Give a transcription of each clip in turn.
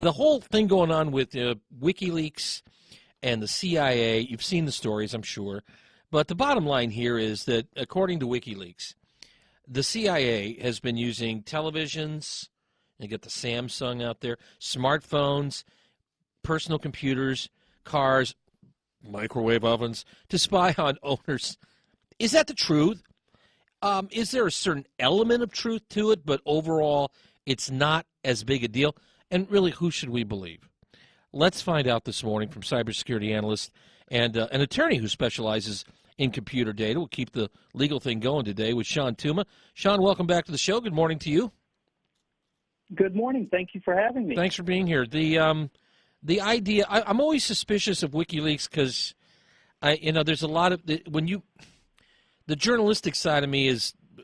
The whole thing going on with WikiLeaks and the CIA, you've seen the stories, I'm sure. But the bottom line here is that, according to WikiLeaks, the CIA has been using televisions, you get the Samsung out there, smartphones, personal computers, cars, microwave ovens, to spy on owners. Is that the truth? Is there a certain element of truth to it, but overall it's not as big a deal? And really, who should we believe? Let's find out this morning from cybersecurity analyst and an attorney who specializes in computer data. We'll keep the legal thing going today with Shawn Tuma. Shawn, welcome back to the show. Good morning to you. Good morning. Thank you for having me. Thanks for being here. The idea, I'm always suspicious of WikiLeaks because, there's a lot of, the journalistic side of me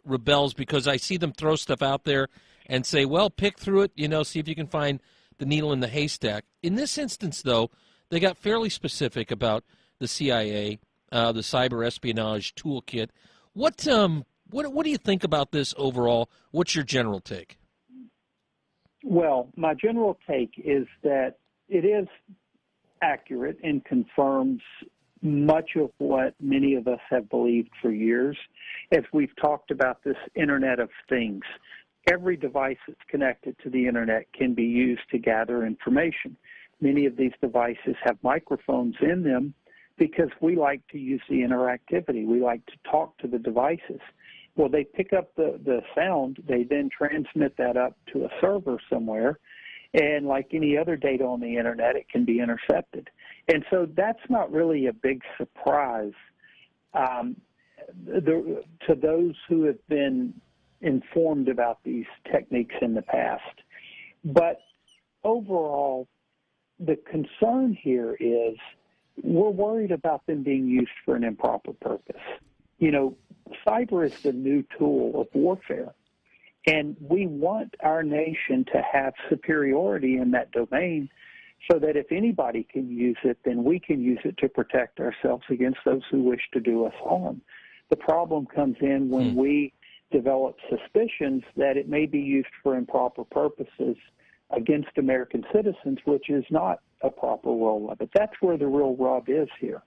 rebels because I see them throw stuff out there and say, well, pick through it, see if you can find the needle in the haystack. In this instance, though, they got fairly specific about the CIA, the cyber espionage toolkit. What do you think about this overall? What's your general take? Well, my general take is that it is accurate and confirms much of what many of us have believed for years. As we've talked about this Internet of Things, every device that's connected to the Internet can be used to gather information. Many of these devices have microphones in them because we like to use the interactivity. We like to talk to the devices. Well, they pick up the sound. They then transmit that up to a server somewhere. And like any other data on the Internet, it can be intercepted. And so that's not really a big surprise to those who have been informed about these techniques in the past. But overall, the concern here is we're worried about them being used for an improper purpose. Cyber is the new tool of warfare. And we want our nation to have superiority in that domain so that if anybody can use it, then we can use it to protect ourselves against those who wish to do us harm. The problem comes in when we develop suspicions that it may be used for improper purposes against American citizens, which is not a proper role of it. That's where the real rub is here.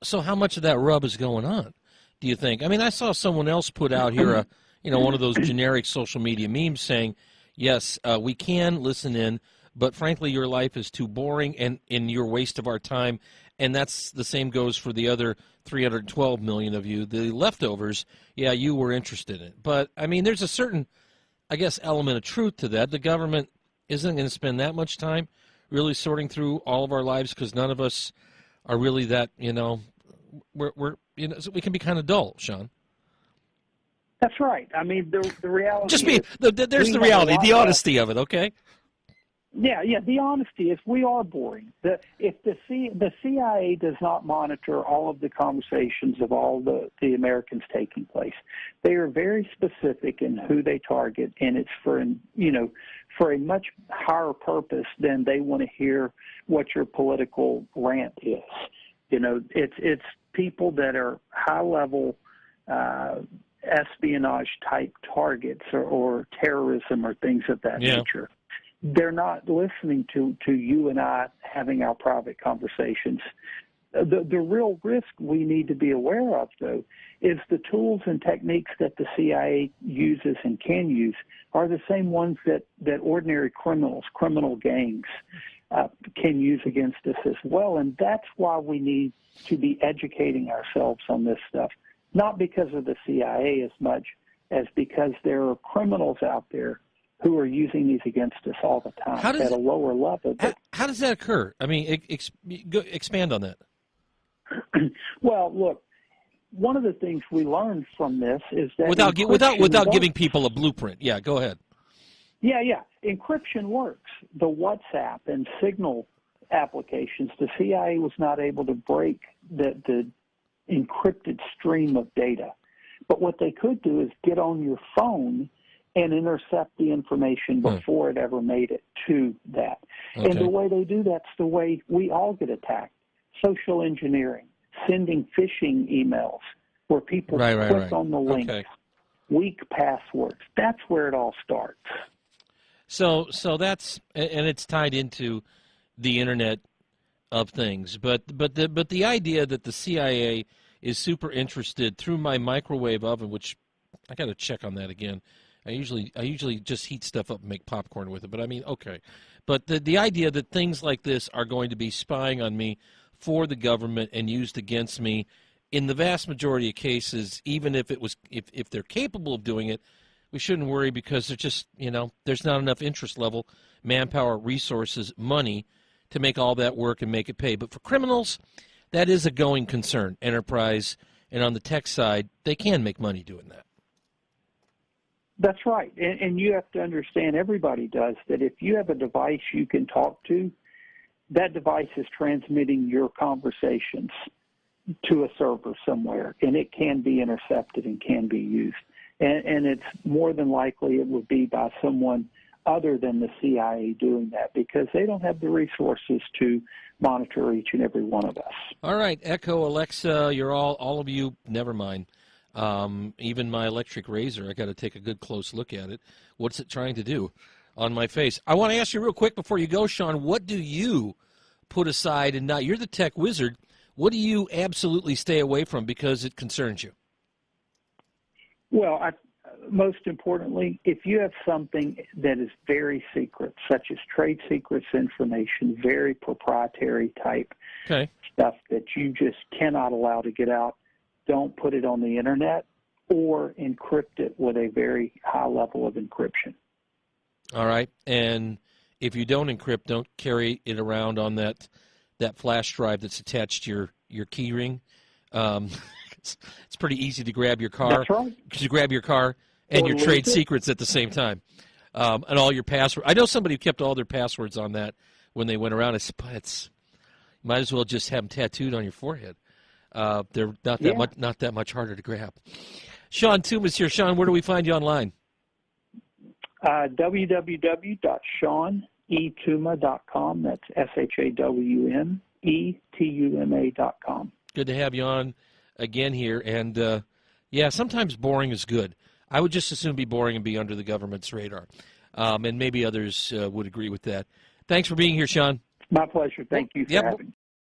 So how much of that rub is going on, do you think? I mean, I saw someone else put out here one of those generic social media memes saying, yes, we can listen in, but frankly, your life is too boring and you're a waste of our time. And that's the same goes for the other 312 million of you. The leftovers, yeah, you were interested in it. But, I mean, there's a certain, I guess, element of truth to that. The government isn't going to spend that much time really sorting through all of our lives because none of us are really that, so we can be kind of dull, Shawn. That's right. I mean, the reality there's the reality, the honesty of it, okay? Yeah, the honesty is we are boring. If the CIA does not monitor all of the conversations of all the Americans taking place, they are very specific in who they target, and it's for a much higher purpose than they want to hear what your political rant is. It's people that are high-level espionage-type targets or terrorism or things of that nature. They're not listening to you and I having our private conversations. The real risk we need to be aware of, though, is the tools and techniques that the CIA uses and can use are the same ones that ordinary criminal gangs can use against us as well. And that's why we need to be educating ourselves on this stuff, not because of the CIA as much as because there are criminals out there who are using these against us all the time at a lower level. How does that occur? I mean, expand on that. Well, look, one of the things we learned from this is that without giving people a blueprint. Yeah, go ahead. Yeah. Encryption works. The WhatsApp and Signal applications, the CIA was not able to break the encrypted stream of data. But what they could do is get on your phone and intercept the information before it ever made it to that. Okay. And the way they do that's the way we all get attacked. Social engineering, sending phishing emails where people click on the links, weak passwords. That's where it all starts. So that's, and it's tied into the Internet of Things. But the idea that the CIA is super interested through my microwave oven, which I got to check on that again. I usually just heat stuff up and make popcorn with it. But I mean, okay. But the idea that things like this are going to be spying on me for the government and used against me, in the vast majority of cases, even if if they're capable of doing it, we shouldn't worry, because they're just, there's not enough interest level, manpower, resources, money to make all that work and make it pay. But for criminals, that is a going concern, enterprise, and on the tech side, they can make money doing that. That's right. And you have to understand, everybody does, that if you have a device you can talk to, that device is transmitting your conversations to a server somewhere, and it can be intercepted and can be used. And it's more than likely it would be by someone other than the CIA doing that, because they don't have the resources to monitor each and every one of us. All right, Echo, Alexa, you're all of you, never mind. Even my electric razor, I got to take a good close look at it. What's it trying to do on my face? I want to ask you real quick before you go, Shawn, what do you put aside, and now you're the tech wizard, what do you absolutely stay away from because it concerns you? Well, most importantly, if you have something that is very secret, such as trade secrets information, very proprietary type stuff that you just cannot allow to get out, don't put it on the Internet, or encrypt it with a very high level of encryption. All right. And if you don't encrypt, don't carry it around on that flash drive that's attached to your key ring. It's pretty easy to grab your car. That's right. Because you grab your car and your trade secrets at the same time. And all your passwords. I know somebody who kept all their passwords on that when they went around. It's might as well just have them tattooed on your forehead. They're not that much harder to grab. Shawn Tuma's here. Shawn, where do we find you online? www.ShawnETuma.com. That's ShawnETuma.com. Good to have you on again here. And, sometimes boring is good. I would just as soon be boring and be under the government's radar. And maybe others would agree with that. Thanks for being here, Shawn. My pleasure. Thank you for having me.